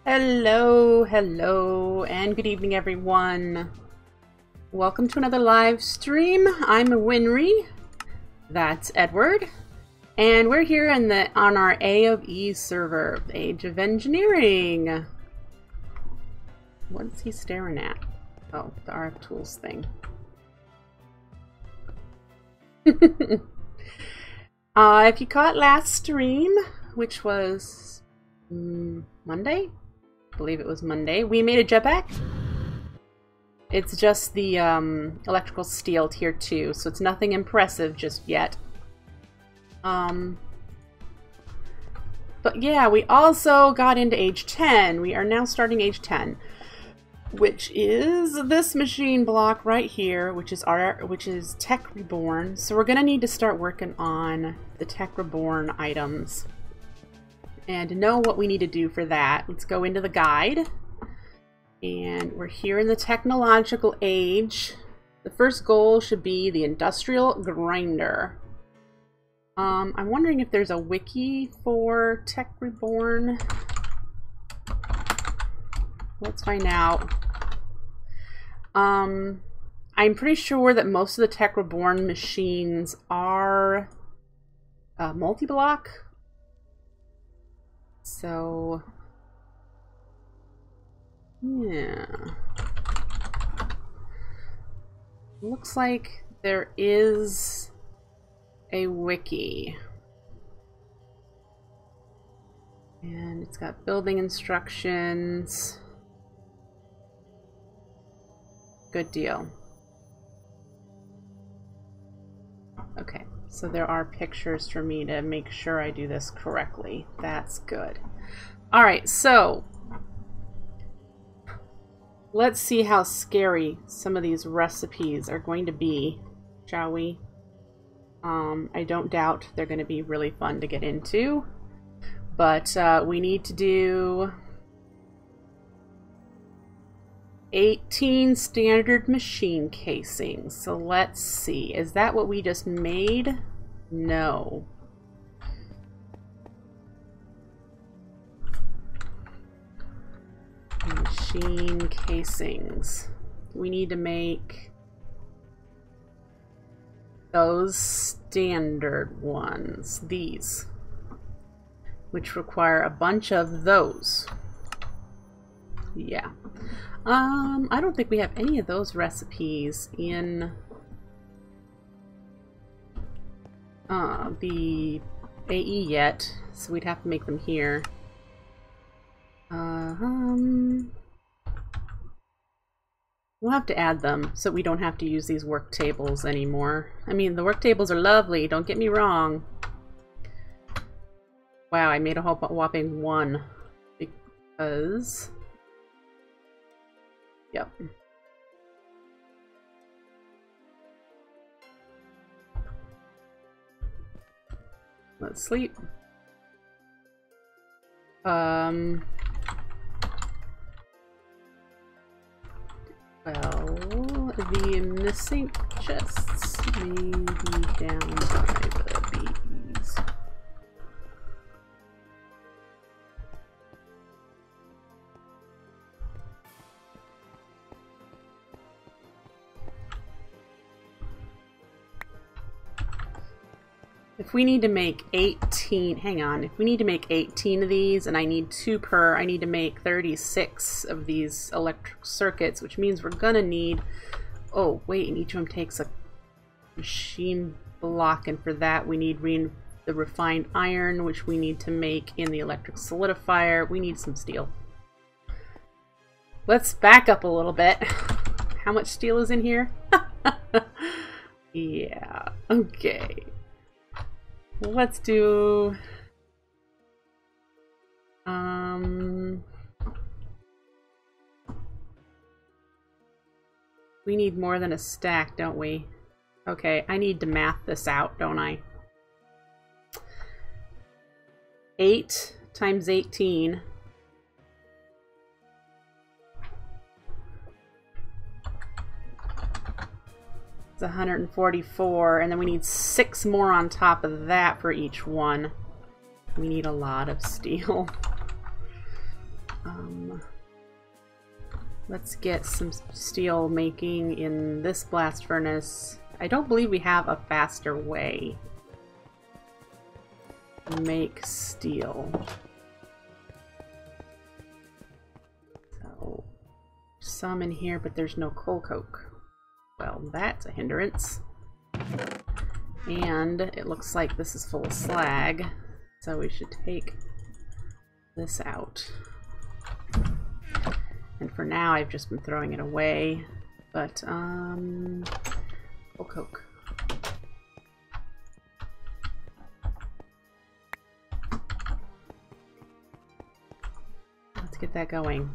Hello, hello, and good evening, everyone. Welcome to another live stream. I'm Winry. That's Edward, and we're here on our A of E server, Age of Engineering. What's he staring at? Oh, the RF Tools thing. If you caught last stream, which was Monday? I believe it was Monday. We made a jetpack. It's just the electrical steel tier 2, so it's nothing impressive just yet. But yeah, we also got into age 10. We are now starting age 10, which is this machine block right here, which is Tech Reborn. So we're gonna need to start working on the Tech Reborn items. And to know what we need to do for that, let's go into the guide. And we're here in the technological age. The first goal should be the industrial grinder. I'm wondering if there's a wiki for Tech Reborn. Let's find out. I'm pretty sure that most of the Tech Reborn machines are multi-block. So, yeah. Looks like there is a wiki. And it's got building instructions. Good deal. Okay. So there are pictures for me to make sure I do this correctly. That's good. Alright, so let's see how scary some of these recipes are going to be, shall we? I don't doubt they're going to be really fun to get into, but we need to do 18 standard machine casings. So let's see. Is that what we just made? No. Machine casings. We need to make those standard ones. These. Which require a bunch of those. Yeah. I don't think we have any of those recipes in the AE yet, so we'd have to make them here. We'll have to add them so we don't have to use these work tables anymore. I mean, the work tables are lovely, don't get me wrong. Wow, I made a whopping 1 because... Yep. Let's sleep. Well, the missing chests may be down by the bees. If we need to make 18, hang on, if we need to make 18 of these, and I need 2 per, I need to make 36 of these electric circuits, which means we're gonna need, oh wait, and each of them takes a machine block, and for that we need the refined iron, which we need to make in the electric solidifier. We need some steel. Let's back up a little bit. How much steel is in here? Yeah, okay. Let's do we need more than a stack, don't we? Okay, I need to math this out, don't I? 8 times 18 It's 144, and then we need 6 more on top of that for each one. We need a lot of steel. Let's get some steel making in this blast furnace. I don't believe we have a faster way to make steel. So, some in here, but there's no coal coke. Well, that's a hindrance. And it looks like this is full of slag, so we should take this out. And for now, I've just been throwing it away. But, full coke. Let's get that going.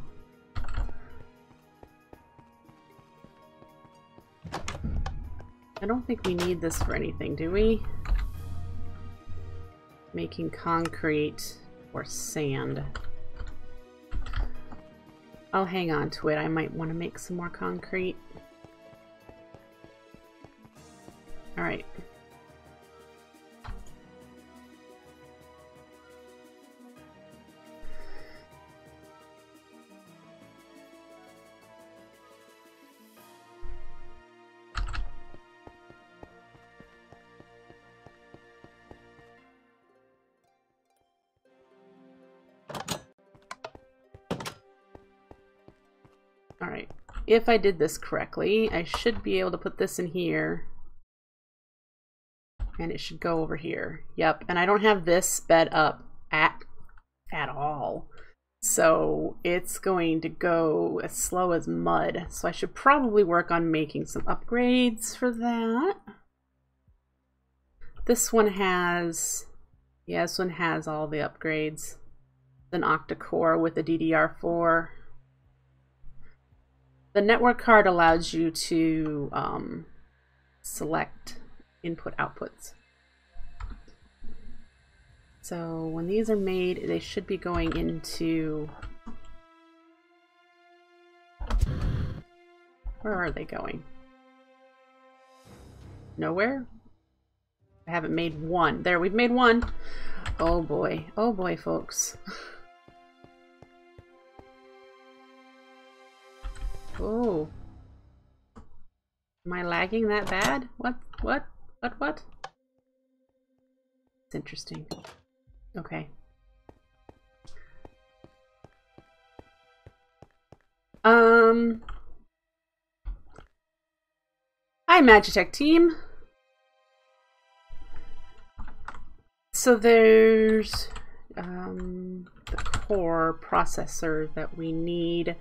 I don't think we need this for anything, do we? Making concrete or sand. I'll hang on to it. I might want to make some more concrete. Alright. Alright, if I did this correctly, I should be able to put this in here. And it should go over here. Yep, and I don't have this sped up at all. So it's going to go as slow as mud. So I should probably work on making some upgrades for that. This one has, yeah, this one has all the upgrades. An octa-core with a DDR4. The network card allows you to select input outputs. So when these are made, they should be going into... Where are they going? Nowhere? I haven't made one. There, we've made one. Oh boy, folks. Oh. Am I lagging that bad? What? It's interesting. Okay. Hi, Magitech team. So there's the core processor that we need.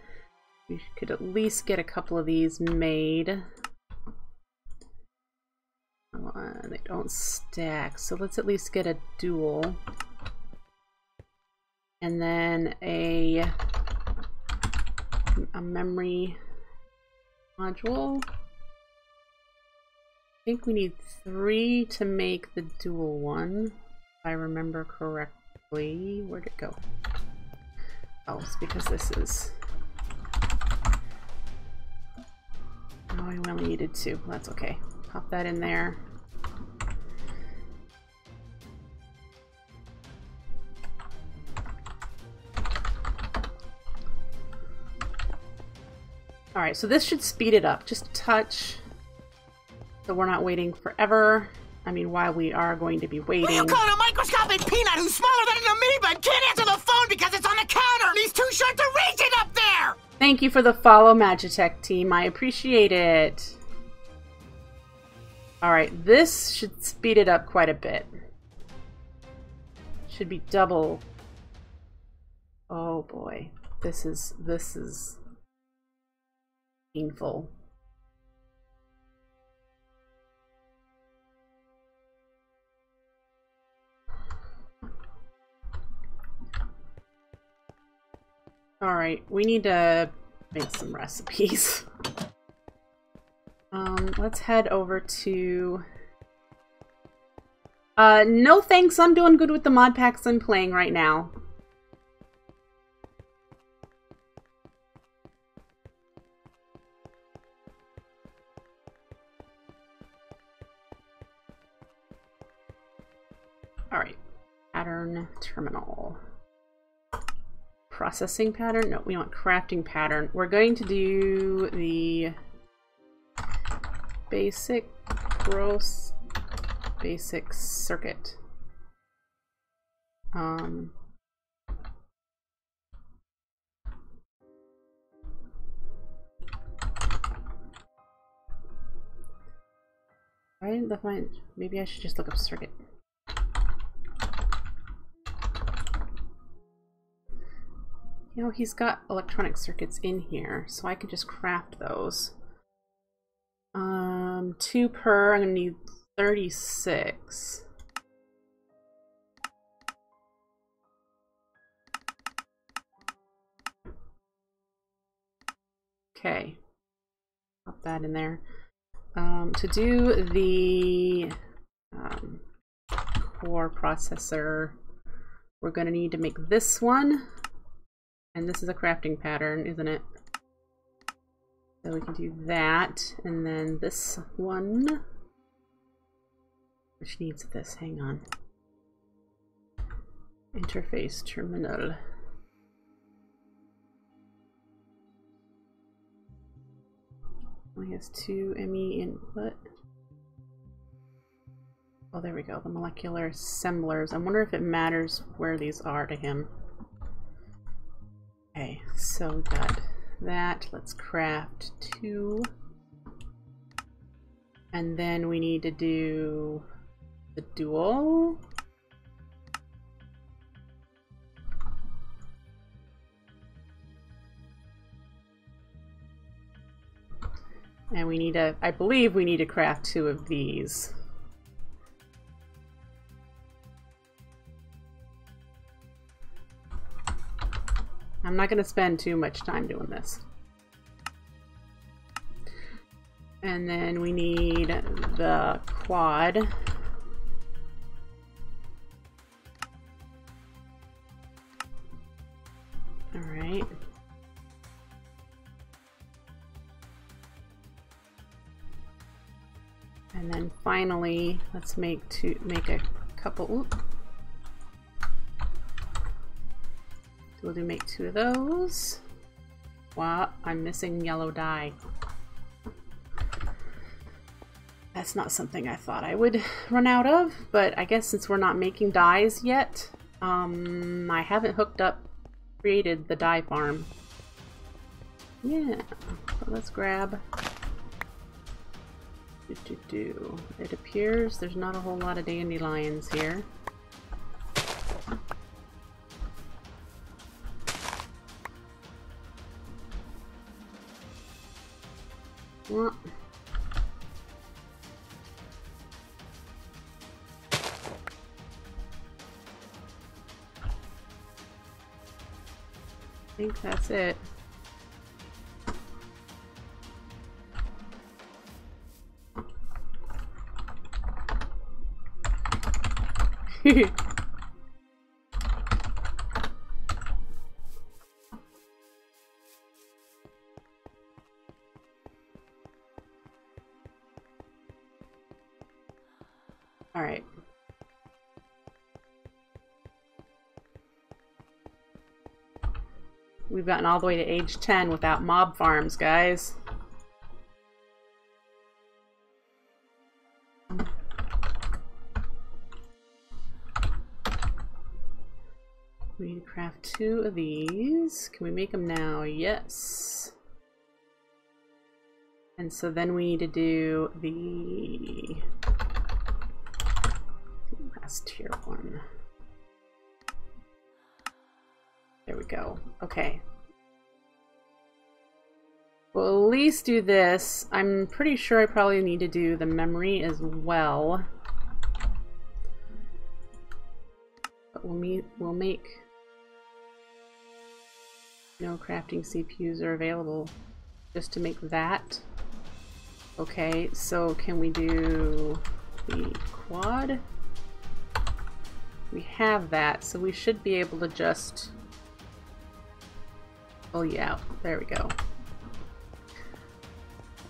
We could at least get a couple of these made. They don't stack, so let's at least get a dual. And then a memory module. I think we need 3 to make the dual one, if I remember correctly. Where'd it go? Oh, it's because this is... Oh, I only needed 2. That's okay. Pop that in there. Alright, so this should speed it up just a touch. So we're not waiting forever. I mean, while we are going to be waiting. What are you calling a microscopic peanut who's smaller than an amoeba and can't answer the phone because it's on the counter and he's too short to reach it up there? Thank you for the follow, Magitech team. I appreciate it. Alright, this should speed it up quite a bit. Should be double. Oh boy. This is painful. Alright, we need to make some recipes. Let's head over to... no thanks, I'm doing good with the mod packs I'm playing right now. Alright, pattern terminal. processing pattern. No, we want crafting pattern. We're going to do the basic gross basic circuit. Why didn't the find? Maybe I should just look up circuit. You know, he's got electronic circuits in here, so I can just craft those. 2 per. I'm gonna need 36. Okay, pop that in there. To do the core processor, we're going to need to make this one, and this is a crafting pattern, isn't it? So we can do that, and then this one, which needs this, hang on. Interface terminal. Only has 2 ME input. Oh, there we go. The molecular assemblers. I wonder if it matters where these are to him. Okay, so we got that. Let's craft 2. And then we need to do the dual. And we need to, I believe we need to craft 2 of these. I'm not going to spend too much time doing this. And then we need the quad. All right. And then finally, let's make a couple. Oops. We'll make 2 of those. Wow, I'm missing yellow dye. That's not something I thought I would run out of, but I guess since we're not making dyes yet, I haven't created the dye farm. Yeah, so let's grab. It appears there's not a whole lot of dandelions here. Well, I think that's it. All right. We've gotten all the way to age 10 without mob farms, guys. We need to craft 2 of these. Can we make them now? Yes. And so then we need to do the last tier 1. There we go. Okay. We'll at least do this. I'm pretty sure I probably need to do the memory as well. But we'll make... No crafting CPUs are available just to make that. Okay, so can we do the quad? We have that, so we should be able to just... Oh yeah, there we go.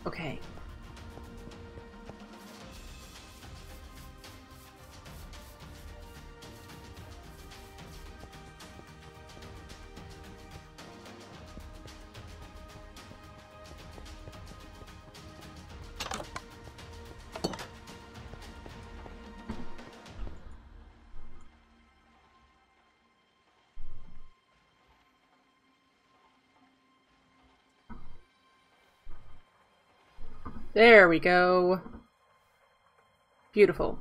Okay. There we go. Beautiful.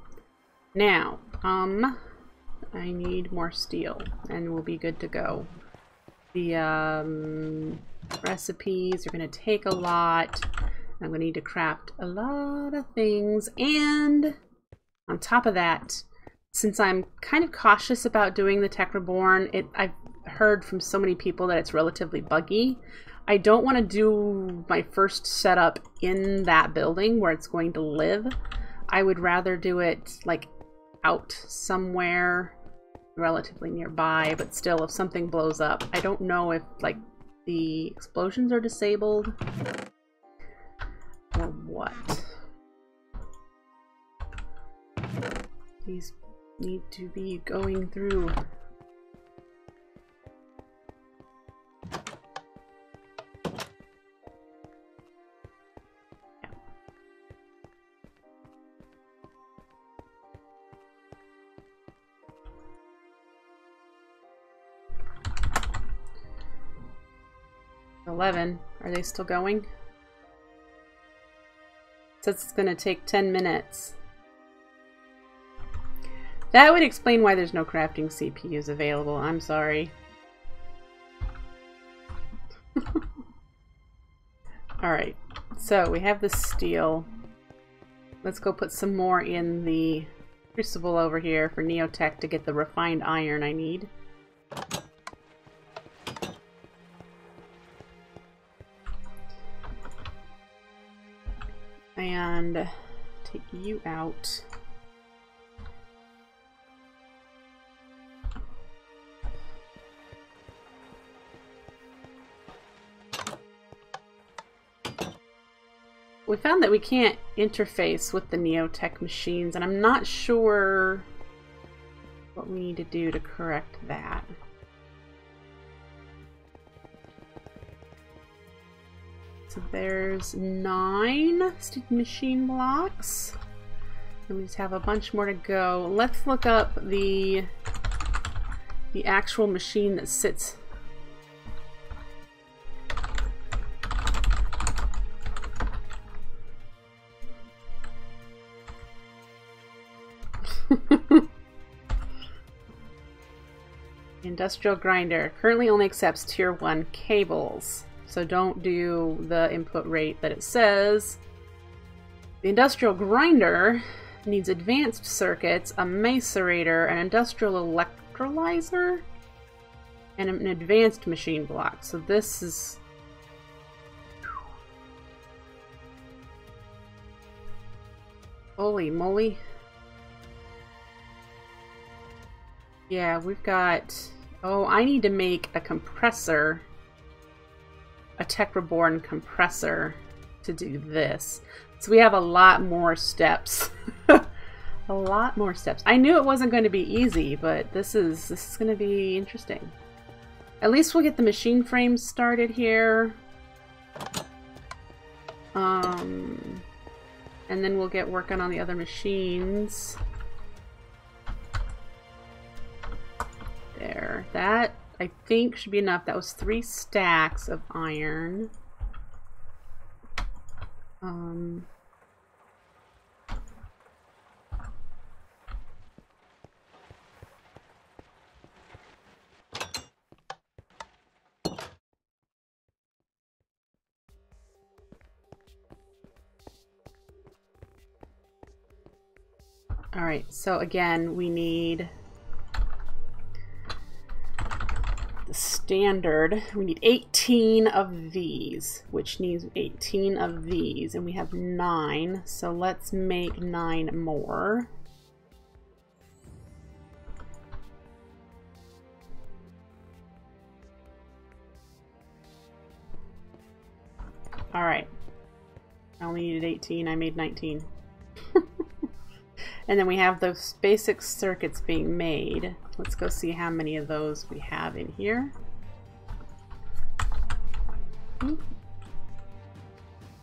Now, I need more steel and we'll be good to go. The recipes are going to take a lot. I'm going to need to craft a lot of things, and on top of that, since I'm kind of cautious about doing the Tech Reborn, I've heard from so many people that it's relatively buggy. I don't want to do my first setup in that building where it's going to live. I would rather do it like out somewhere relatively nearby, but still, if something blows up, I don't know if like the explosions are disabled or what. These need to be going through. Yeah. 11. Are they still going? It says it's going to take 10 minutes. That would explain why there's no crafting CPUs available. I'm sorry. Alright, so we have the steel. Let's go put some more in the crucible over here for Neotech to get the refined iron I need. And take you out. We found that we can't interface with the Neotech machines, and I'm not sure what we need to do to correct that. So there's 9 machine blocks. And we just have a bunch more to go. Let's look up the actual machine that sits. Industrial grinder currently only accepts tier 1 cables. So don't do the input rate that it says. The industrial grinder needs advanced circuits, a macerator, an industrial electrolyzer, and an advanced machine block. So this is... Holy moly. Yeah, we've got... Oh, I need to make a compressor. A Tech Reborn compressor to do this. So we have a lot more steps. A lot more steps. I knew it wasn't going to be easy, but this is going to be interesting. At least we'll get the machine frames started here. And then we'll get working on the other machines. There. That I think should be enough. That was 3 stacks of iron. All right, so again, we need the standard. We need 18 of these, which needs 18 of these, and we have 9, so let's make 9 more. All right, I only needed 18, I made 19. And then we have those basic circuits being made. Let's go see how many of those we have in here.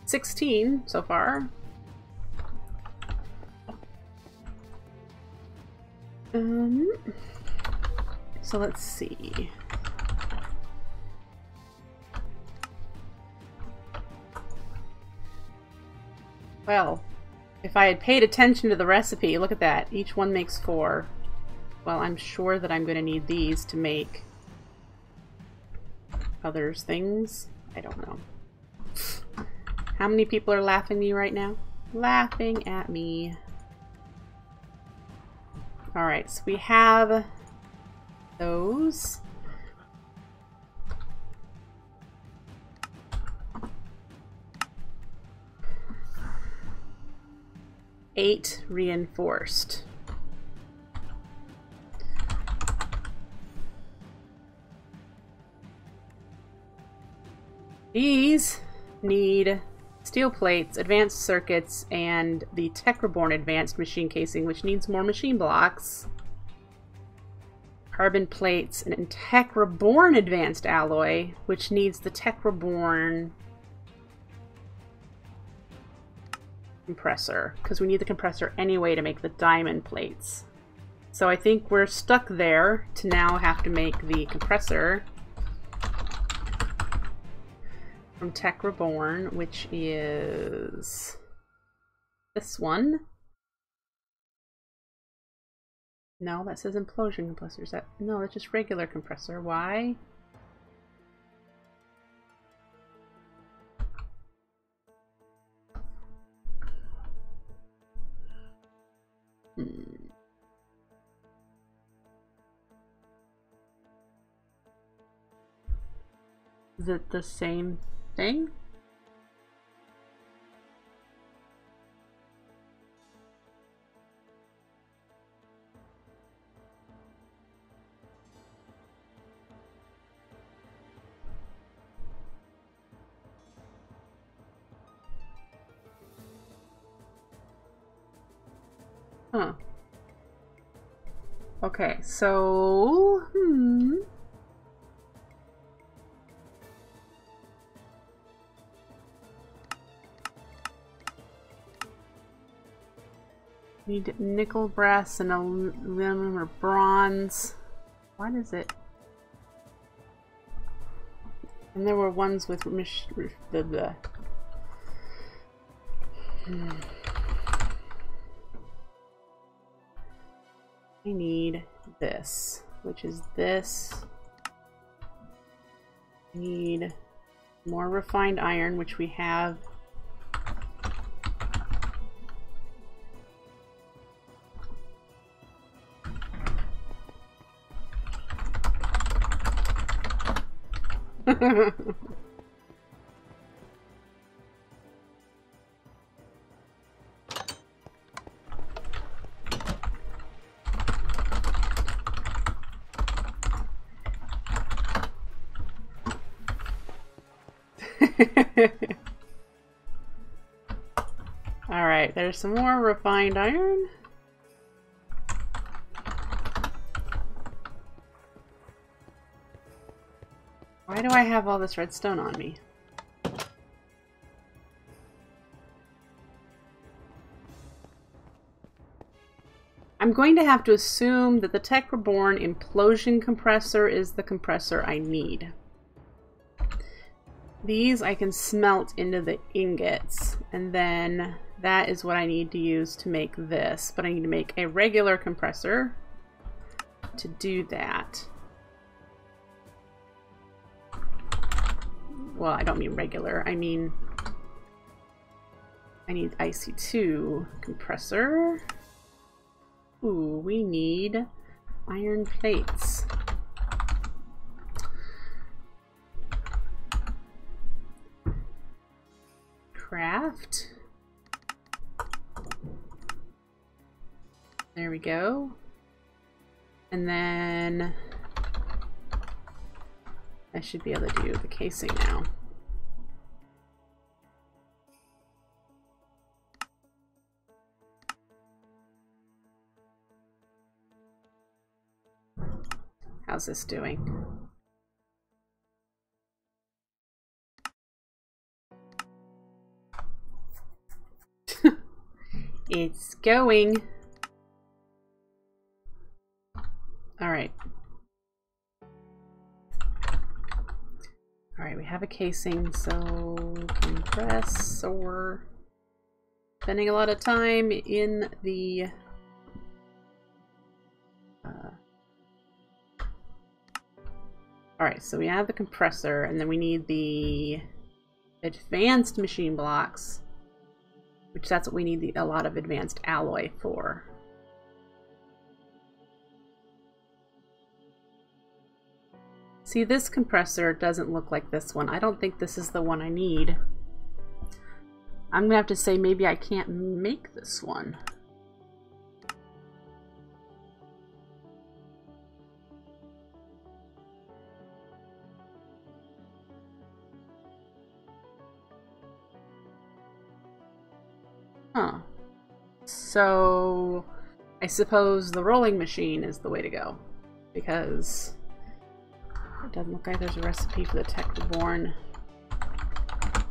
16 so far. So let's see. Well, if I had paid attention to the recipe, look at that. Each one makes 4. Well, I'm sure that I'm going to need these to make others things. I don't know. How many people are laughing at me right now? Laughing at me. Alright, so we have those. Eight reinforced. These need steel plates, advanced circuits, and the Reborn advanced machine casing, which needs more machine blocks. Carbon plates, and Reborn advanced alloy, which needs the Reborn compressor, because we need the compressor anyway to make the diamond plates. So I think we're stuck there to now have to make the compressor from Reborn, which is this one. No, that says implosion compressor. Is that, no, that's just regular compressor. Why? Is it the same thing? Huh. Okay, so... Need nickel, brass, and aluminum or bronze. What is it? And there were ones with I need this, which is this. I need more refined iron, which we have. Alright, there's some more refined iron. Why do I have all this redstone on me? I'm going to have to assume that the Reborn implosion compressor is the compressor I need. These I can smelt into the ingots, and then that is what I need to use to make this. But I need to make a regular compressor to do that. Well, I don't mean regular, I mean I need IC2 compressor. Ooh, we need iron plates. Craft. There we go. And then I should be able to do the casing now. How's this doing? It's going. All right. All right, we have a casing, so compressor. Spending a lot of time in the alright, so we have the compressor, and then we need the advanced machine blocks, which that's what we need a lot of advanced alloy for. See, this compressor doesn't look like this one. I don't think this is the one I need. I'm gonna have to say maybe I can't make this one. Huh. So I suppose the rolling machine is the way to go, because it doesn't look like there's a recipe for the Reborn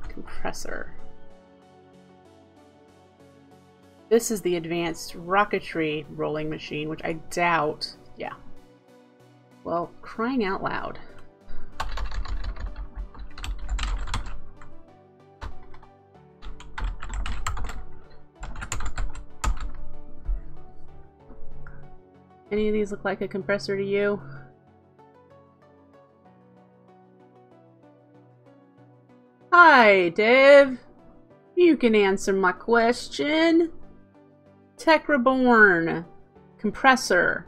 compressor. This is the advanced rocketry rolling machine, which I doubt. Yeah. Well, crying out loud. Any of these look like a compressor to you? Hi, Dave. You can answer my question. Reborn compressor.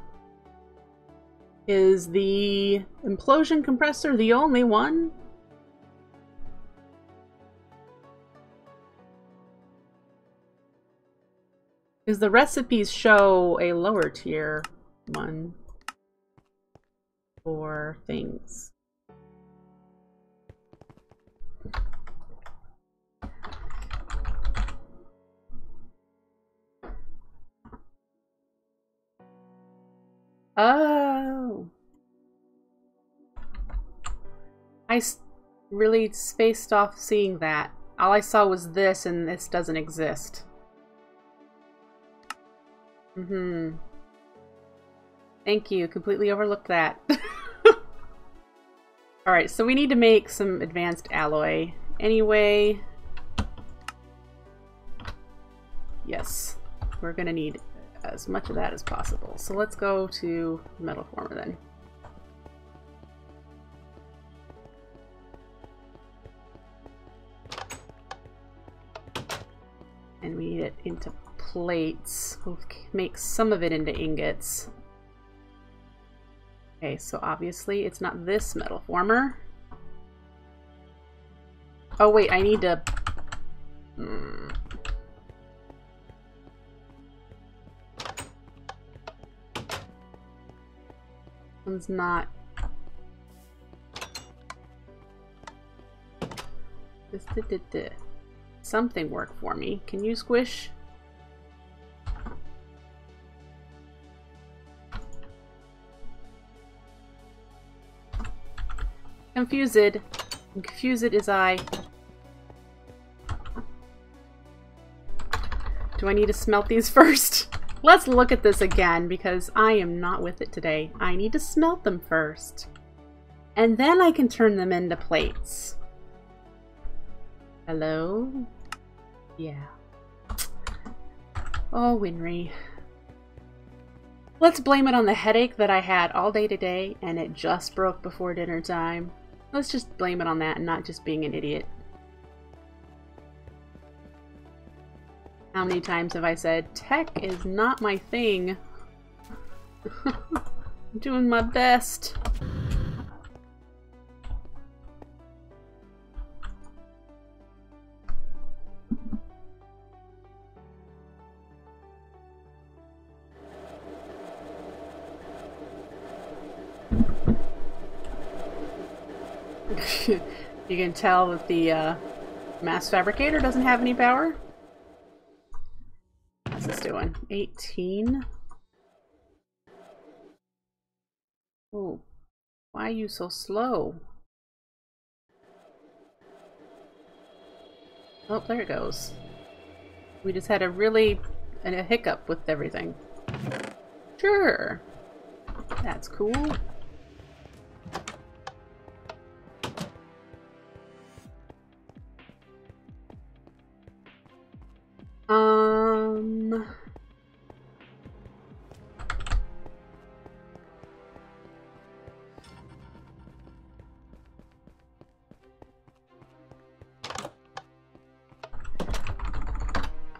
Is the implosion compressor the only one? Because the recipes show a lower tier one for things. Oh. I really spaced off seeing that. All I saw was this, and this doesn't exist. Thank you. Completely overlooked that. Alright, so we need to make some advanced alloy. Anyway. Yes. We're gonna need as much of that as possible. So let's go to metal former then. And we need it into plates. We'll make some of it into ingots. Okay, so obviously it's not this metal former. Oh wait, I need to... One's not... This did something work for me. Can you squish? Confused. Confused is I. Do I need to smelt these first? Let's look at this again, because I am not with it today. I need to smelt them first. And then I can turn them into plates. Hello? Yeah. Oh, Winry. Let's blame it on the headache that I had all day today, and it just broke before dinner time. Let's just blame it on that and not just being an idiot. How many times have I said, tech is not my thing? I'm doing my best. You can tell that the mass fabricator doesn't have any power. What's this doing? 18? Oh, why are you so slow? Oh, there it goes. We just had a hiccup with everything. Sure. That's cool.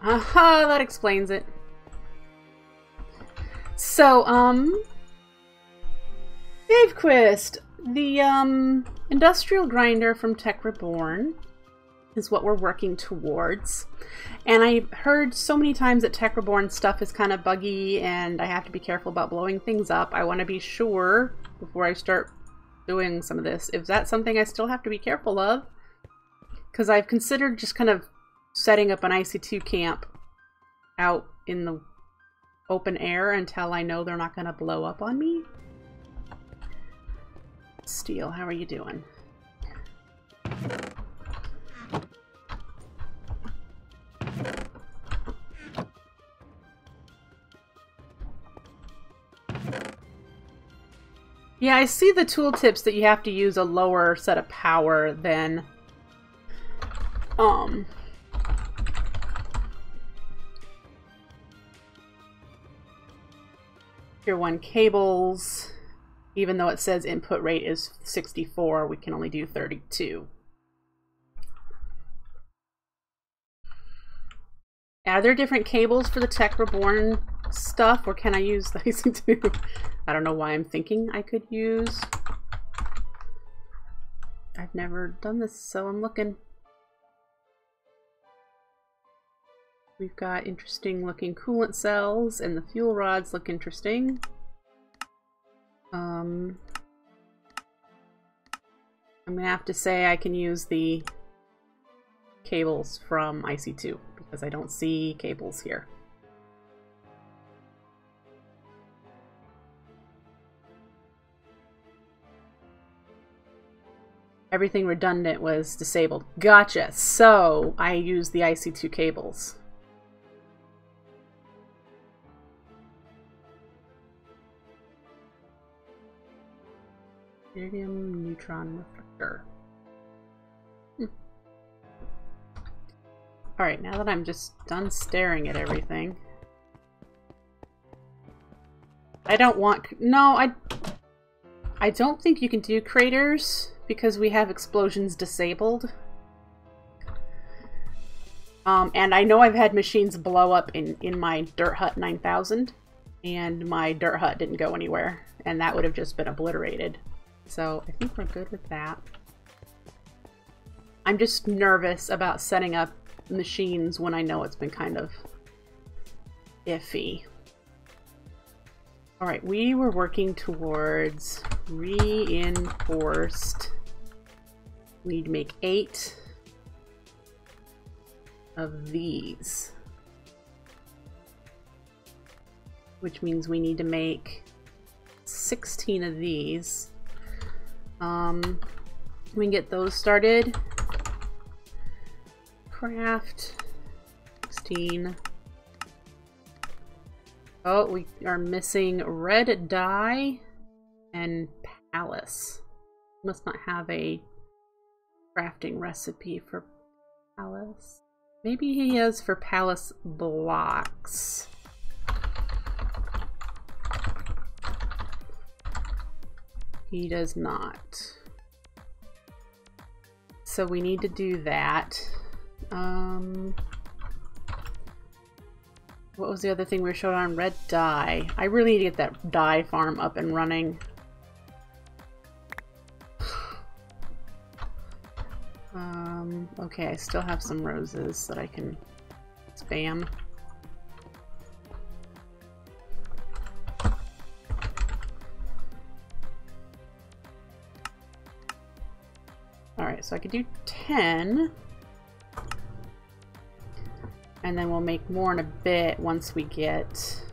Aha, that explains it. So, Dave Quist, the, industrial grinder from Tech Reborn is what we're working towards. And I heard so many times that Tech Reborn stuff is kind of buggy and I have to be careful about blowing things up. I want to be sure before I start doing some of this if that's something I still have to be careful of. Because I've considered just kind of setting up an IC2 camp out in the open air until I know they're not going to blow up on me. Steel, how are you doing? Yeah, I see the tooltips that you have to use a lower set of power than Tier 1 cables. Even though it says input rate is 64, we can only do 32. Are there different cables for the Tech Reborn stuff, or can I use the IC2? I don't know why I'm thinking I could use. I've never done this, so I'm looking. We've got interesting looking coolant cells, and the fuel rods look interesting. I'm gonna have to say I can use the cables from IC2 because I don't see cables here. Everything redundant was disabled. Gotcha. So I use the IC2 cables. Iridium neutron reflector. Alright, now that I'm just done staring at everything. I don't want... No, I don't think you can do craters because we have explosions disabled. And I know I've had machines blow up in my Dirt Hut 9000, and my Dirt Hut didn't go anywhere, and that would have just been obliterated. So I think we're good with that. I'm just nervous about setting up machines when I know it's been kind of iffy. Alright, we were working towards reinforced. We need to make 8 of these. Which means we need to make 16 of these. We can get those started. Craft 16. Oh, we are missing red dye and palace. Must not have a crafting recipe for palace. Maybe he has for palace blocks. He does not. So we need to do that. What was the other thing we were showing on? Red dye. I really need to get that dye farm up and running. Okay, I still have some roses that I can spam. Alright, so I could do 10. And then we'll make more in a bit once we get...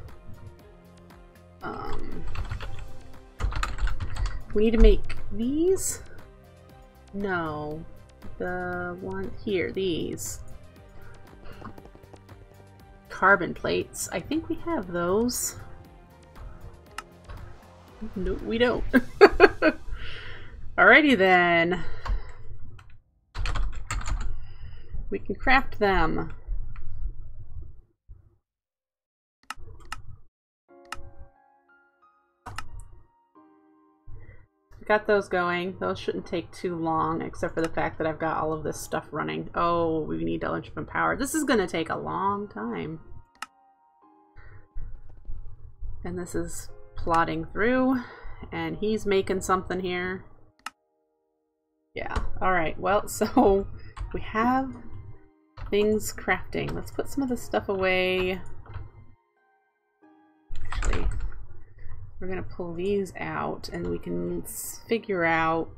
we need to make these? No. The one here, these. Carbon plates. I think we have those. No, we don't. Alrighty then. We can craft them. got those going. Those shouldn't take too long, except for the fact that I've got all of this stuff running. Oh, we need electrical power. This is going to take a long time. And this is plodding through, and he's making something here. Yeah, alright, well, so we have things crafting. Let's put some of this stuff away. Actually, we're going to pull these out, and we can figure out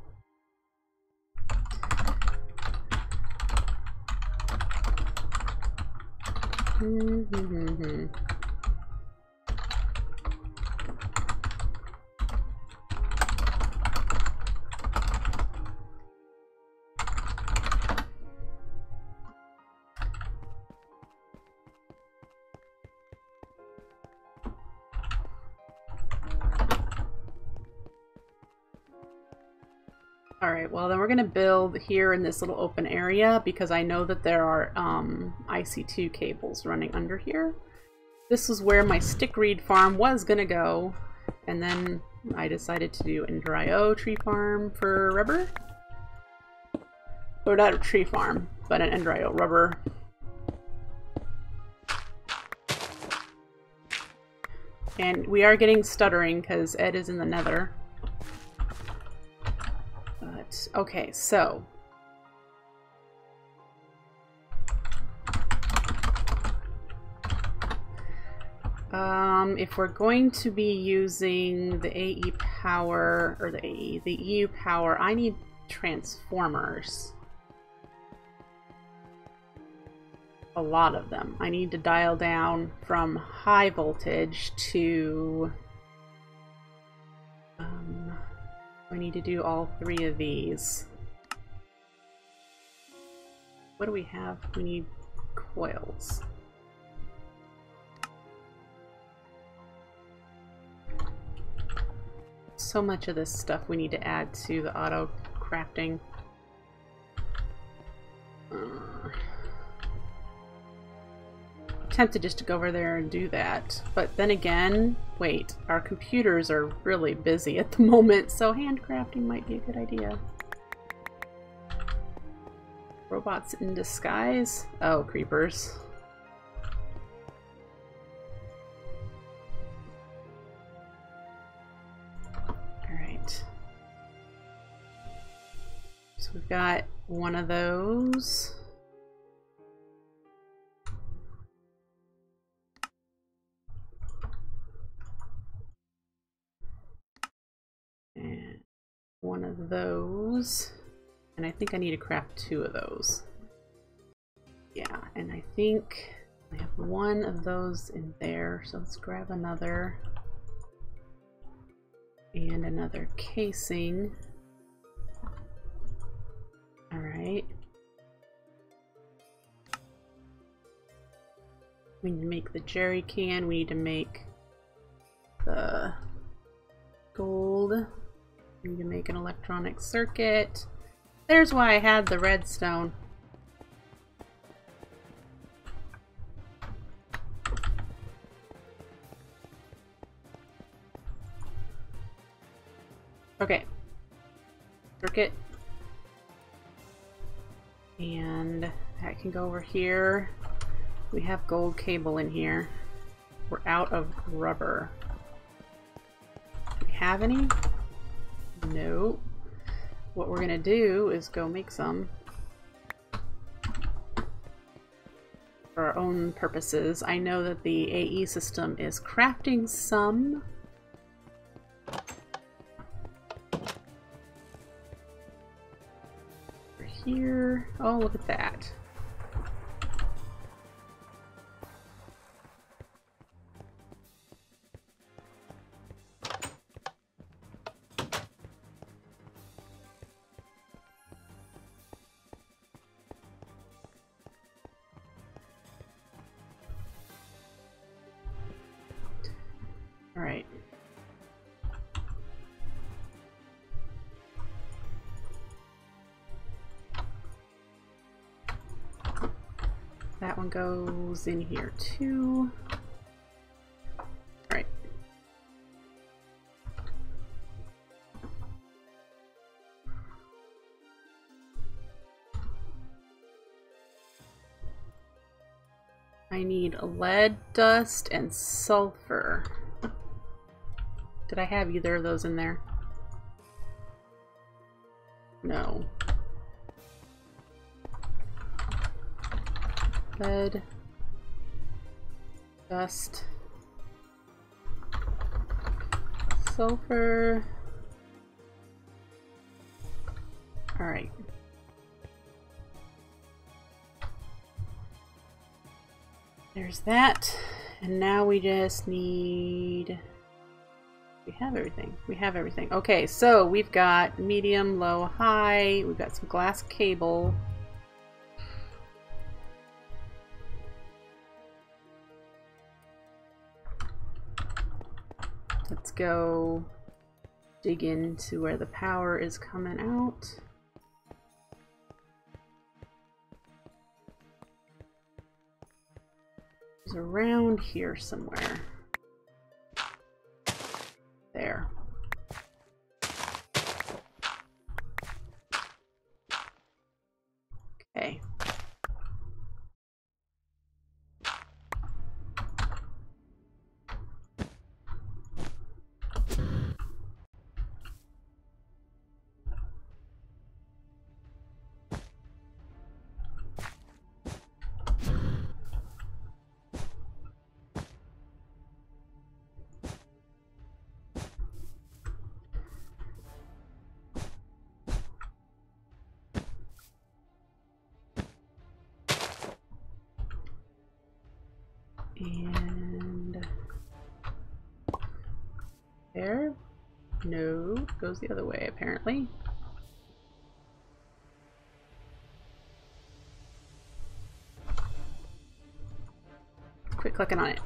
Alright, well then we're going to build here in this little open area because I know that there are IC2 cables running under here. This is where my stick reed farm was going to go, and then I decided to do an Endrayo tree farm for rubber. Or not a tree farm, but an Endrayo rubber. And we are getting stuttering because Ed is in the nether. Okay, so if we're going to be using the AE power, or the EU power, I need transformers. A lot of them. I need to dial down from high voltage to I need to do all 3 of these. What do we have? We need coils. So much of this stuff we need to add to the auto crafting. Tempted just to go over there and do that, but then again, wait, our computers are really busy at the moment, so handcrafting might be a good idea. Robots in disguise? Oh, creepers. Alright. So we've got one of those. And one of those, and I think I need to craft 2 of those. Yeah, and I think I have one of those in there, so let's grab another and another casing. Alright. We need to make the jerry can, we need to make the gold. We need to make an electronic circuit. There's why I had the redstone. Okay. Circuit. And that can go over here. We have gold cable in here. We're out of rubber. Do we have any? No. What we're gonna do is go make some for our own purposes. I know that the AE system is crafting some. Over here. Oh, look at that. Alright. That one goes in here too. Alright. I need lead, dust, and sulfur. Did I have either of those in there? No. Lead, dust, sulfur. All right. There's that. And now we just need... We have everything. We have everything. Okay, so we've got medium, low, high. We've got some glass cable. Let's go dig into where the power is coming out. It's around here somewhere. There. Okay. And there. No, goes the other way apparently. Quit clicking on it.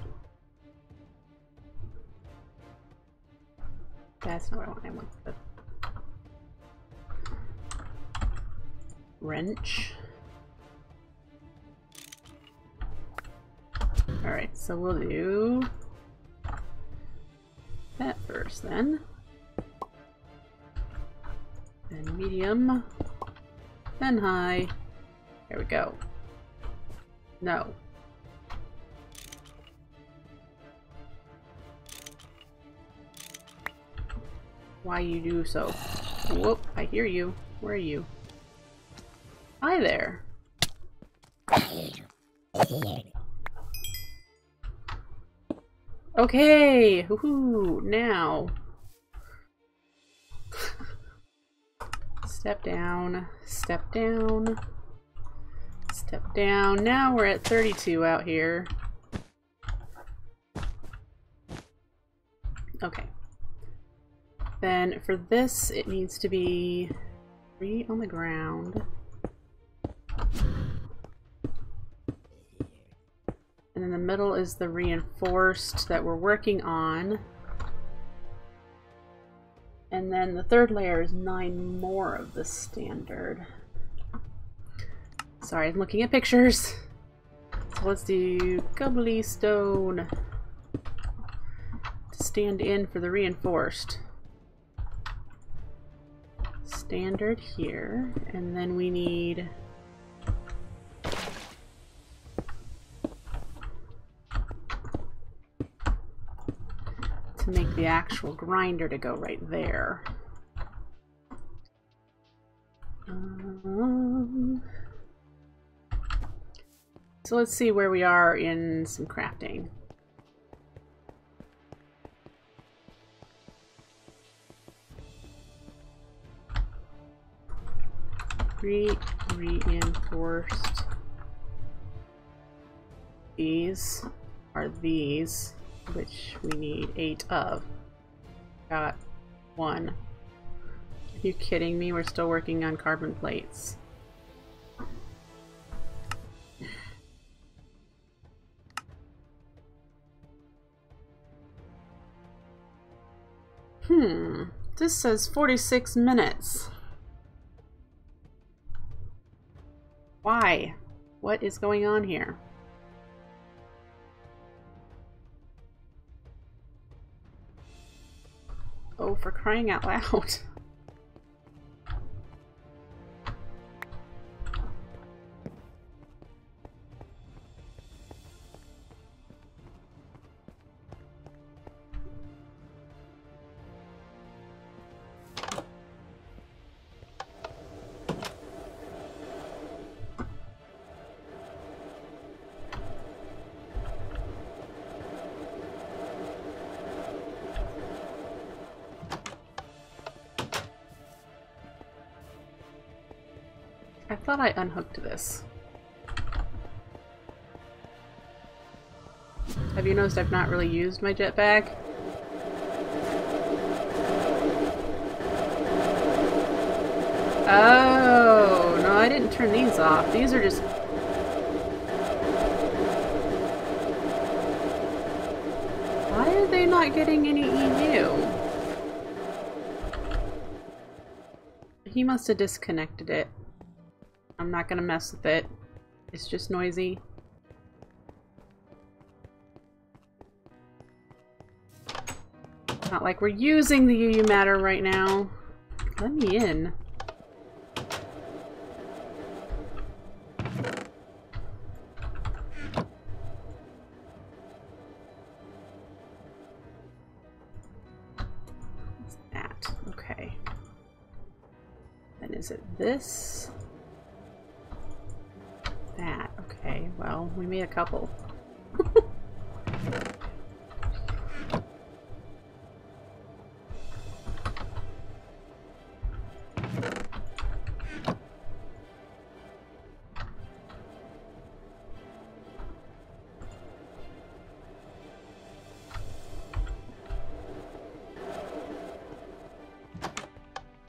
That's not what I want. I want the wrench. Alright, so we'll do that first then. Then medium. Then high. There we go. No. Why you do so? Whoop, I hear you. Where are you? Hi there. Okay, woohoo, now. Step down, step down, step down. Now we're at 32 out here. Okay. Then for this, it needs to be 3 on the ground. And in the middle is the reinforced that we're working on. And then the third layer is 9 more of the standard. Sorry, I'm looking at pictures. So let's do Gubbly Stone to stand in for the reinforced. Standard here, and then we need to make the actual grinder to go right there. So let's see where we are in some crafting. Reinforced. These are these, which we need 8 of. Got 1. Are you kidding me? We're still working on carbon plates. This says 46 minutes. Why? What is going on here? Oh, for crying out loud. I thought I unhooked this. Have you noticed I've not really used my jetpack? Oh, no, I didn't turn these off. These are just... Why are they not getting any EU? He must have disconnected it. I'm not gonna mess with it. It's just noisy. Not like we're using the UU matter right now. Let me in. What's that? Okay. Then is it this? That. Okay, well, we made a couple.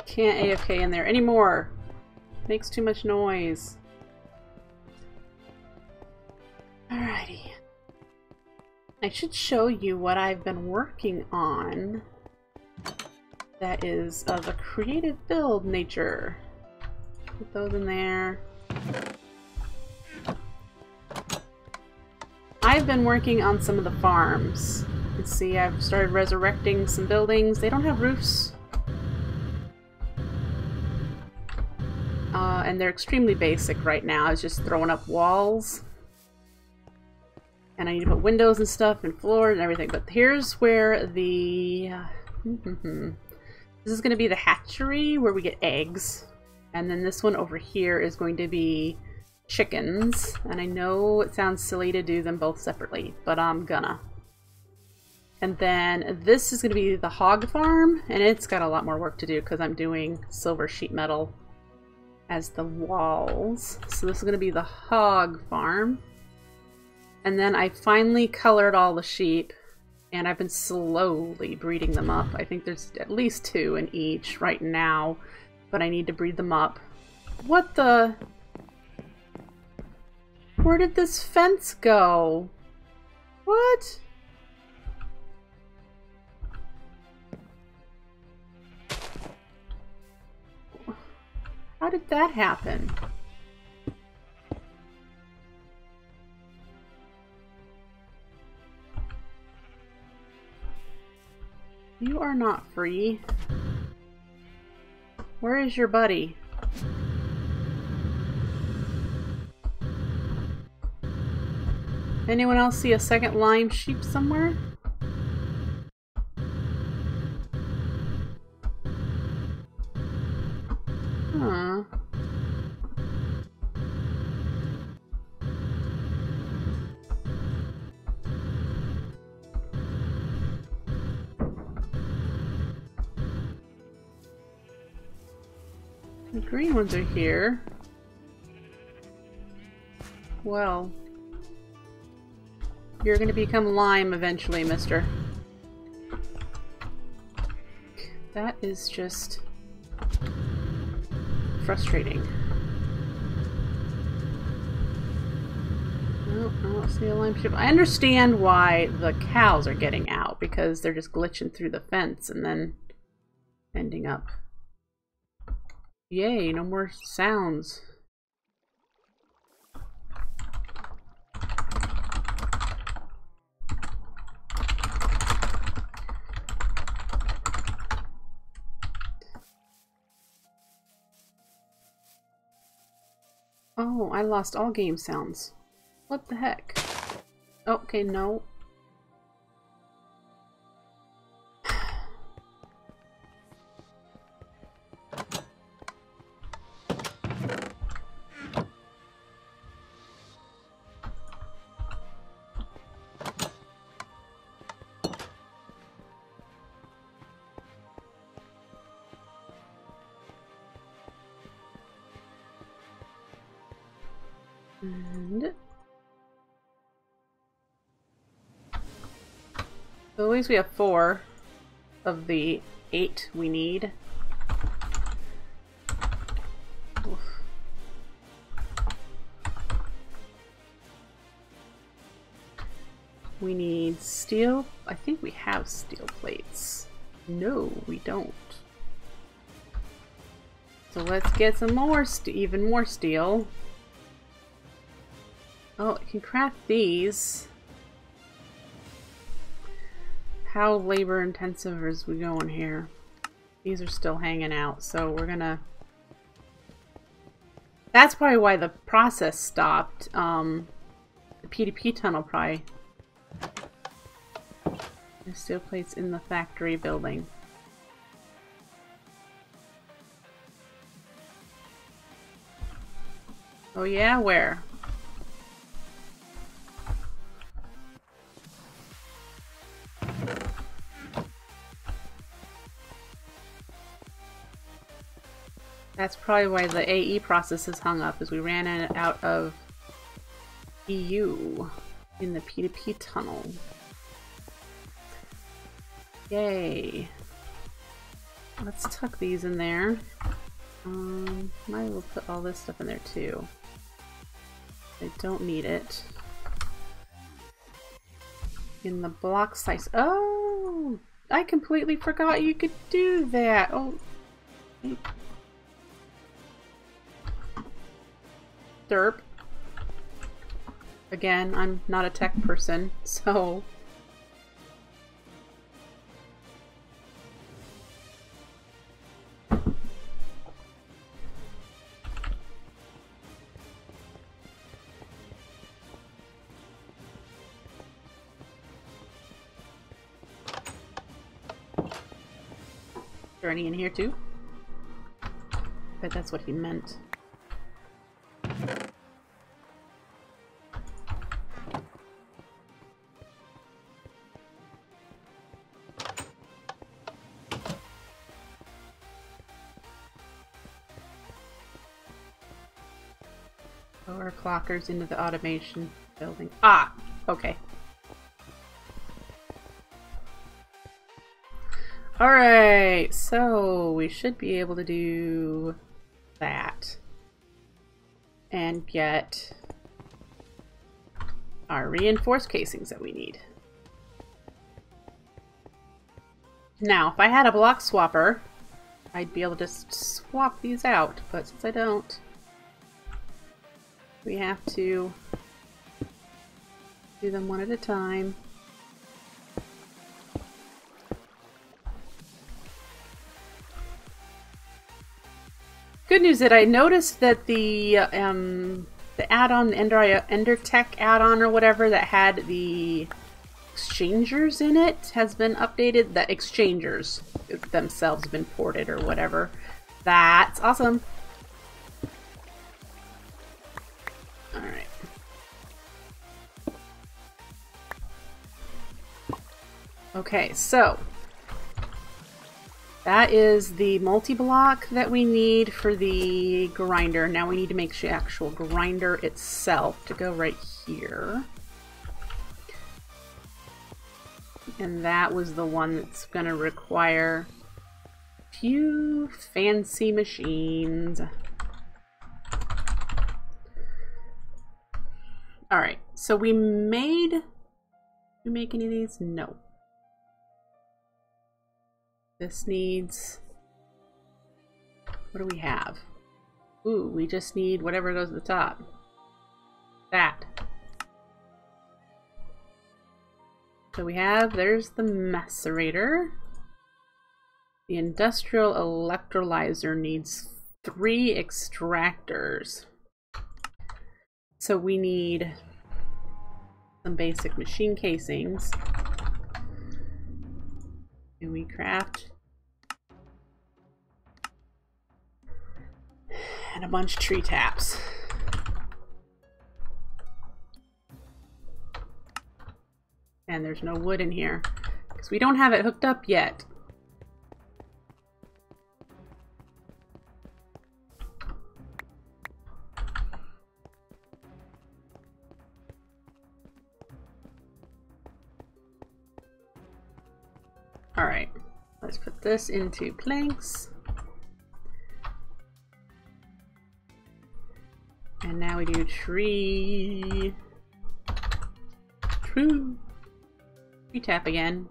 Can't AFK in there anymore. Makes too much noise. Alrighty. I should show you what I've been working on that is of a creative build nature. Put those in there. I've been working on some of the farms. You can see I've started resurrecting some buildings. They don't have roofs. And they're extremely basic right now. I was just throwing up walls. And I need to put windows and stuff and floors and everything. But here's where the... This is going to be the hatchery where we get eggs. And then this one over here is going to be chickens. And I know it sounds silly to do them both separately, but I'm gonna. And then this is going to be the hog farm. And it's got a lot more work to do because I'm doing silver sheet metal as the walls. So this is going to be the hog farm. And then I finally colored all the sheep, and I've been slowly breeding them up. I think there's at least 2 in each right now, but I need to breed them up. What the? Where did this fence go? What? How did that happen? You are not free. Where is your buddy? Anyone else see a second lime sheep somewhere? Huh. The green ones are here. Well, you're going to become lime eventually, mister. That is just frustrating. No, I don't see a lime sheep. I understand why the cows are getting out, because they're just glitching through the fence and then ending up. Yay, no more sounds. Oh, I lost all game sounds. What the heck? Okay, no. And so at least we have 4 of the 8 we need. Oof. We need steel. I think we have steel plates. No, we don't. So let's get some more, even more steel. Oh, I can craft these. How labor intensive is we going here? These are still hanging out, so we're gonna... That's probably why the process stopped. The PDP tunnel probably. There's steel plates in the factory building. Oh yeah, where? That's probably why the AE process is hung up, is we ran out of EU in the P2P tunnel. Yay. Let's tuck these in there. Might as well put all this stuff in there too. I don't need it. In the block size. Oh! I completely forgot you could do that. Oh. Derp. Again, I'm not a tech person, so... Is there any in here too? Bet that's what he meant. Clockers into the automation building. Ah! Okay. Alright, so we should be able to do that. And get our reinforced casings that we need. Now, if I had a block swapper, I'd be able to swap these out, but since I don't, we have to do them one at a time. Good news that I noticed that the add-on, Ender Tech add-on or whatever that had the exchangers in it has been updated. The exchangers themselves have been ported or whatever. That's awesome. Alright. Okay, so that is the multi-block that we need for the grinder. Now we need to make the actual grinder itself to go right here. And that was the one that's going to require a few fancy machines. Alright, so we made... Did we make any of these? No. This needs... What do we have? Ooh, we just need whatever goes at the top. That. So we have, there's the macerator. The industrial electrolyzer needs 3 extractors. So we need some basic machine casings. And we craft and a bunch of tree taps. And there's no wood in here because we don't have it hooked up yet. Alright, let's put this into planks. And now we do tree. True. Tree tap again.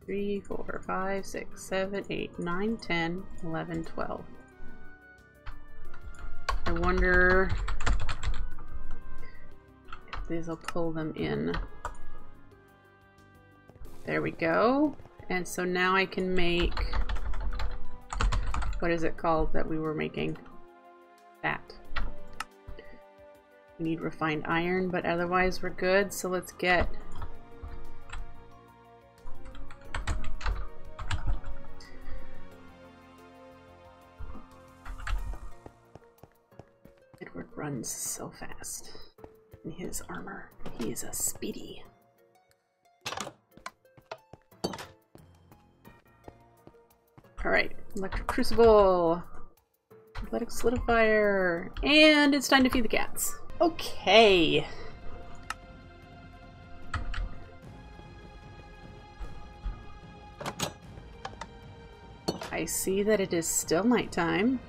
Three, 4, 5, 6, 7, 8, 9, 10, 11, 12. I wonder if these will pull them in. There we go. And so now I can make, what is it called that we were making? That. We need refined iron, but otherwise we're good. So let's get Edward runs so fast in his armor. He is a speedy. Alright, electric crucible, athletic solidifier, and it's time to feed the cats. Okay. I see that it is still nighttime.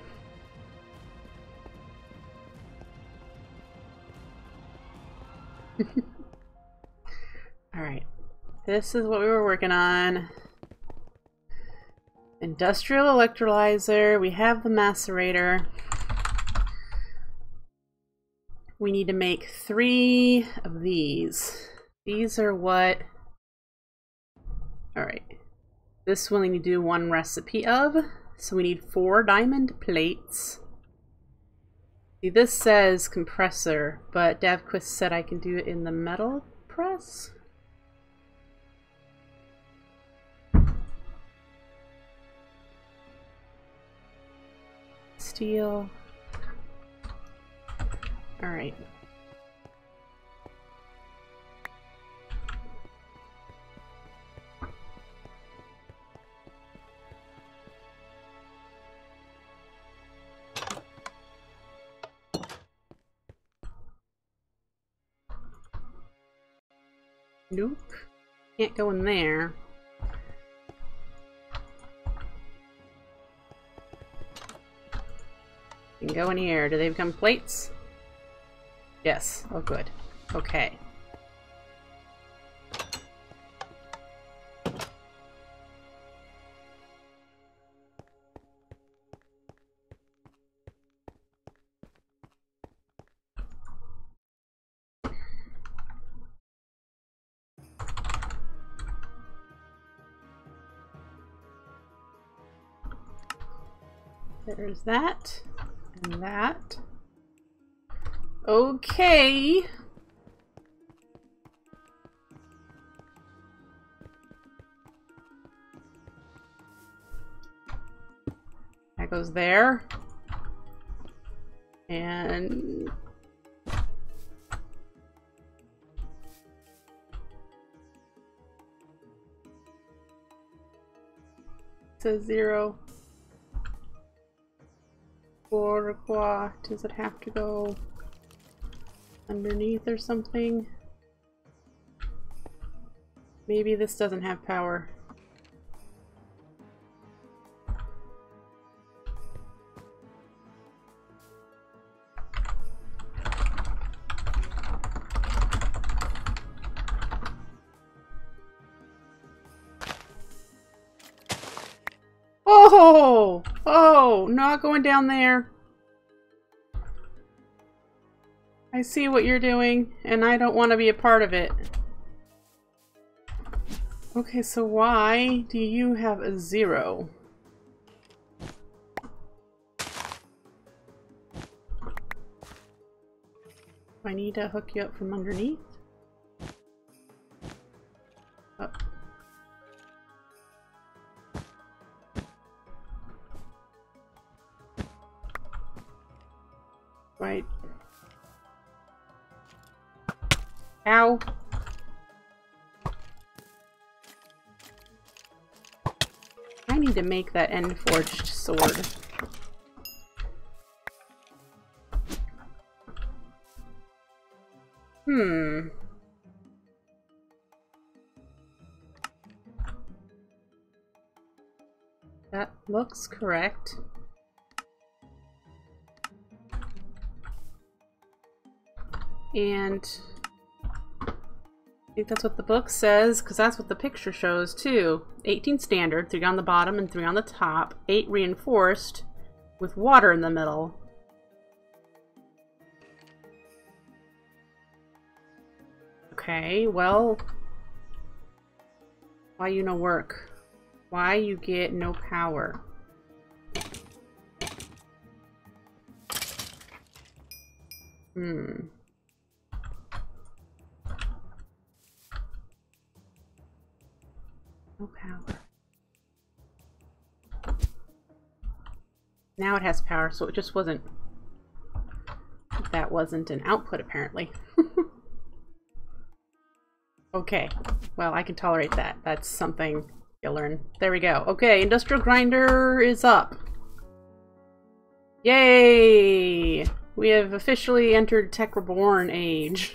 Alright, this is what we were working on. Industrial electrolyzer, we have the macerator. We need to make 3 of these. These are what... Alright. This we'll need to do 1 recipe of. So we need 4 diamond plates. See, this says compressor, but Davquist said I can do it in the metal press. Steel. All right. Nope. Can't go in there. You can go in here. Do they become plates? Yes. Oh, good. Okay. There's that. And that. Okay. That goes there. And it says 0. Pourquoi does it have to go underneath or something? Maybe this doesn't have power. Oh! Oh! Not going down there. I see what you're doing, and I don't want to be a part of it. Okay, so why do you have a 0? I need to hook you up from underneath? Oh. Right. Ow. I need to make that end-forged sword. That looks correct. And I think that's what the book says, because that's what the picture shows too. 18 standard, 3 on the bottom and 3 on the top. 8 reinforced with water in the middle. Okay, well, why you no work? Why you get no power? No power. Now it has power, so it just wasn't... That wasn't an output, apparently. Okay, well, I can tolerate that. That's something you'll learn. There we go. Okay, industrial grinder is up. Yay! We have officially entered Tech Reborn age.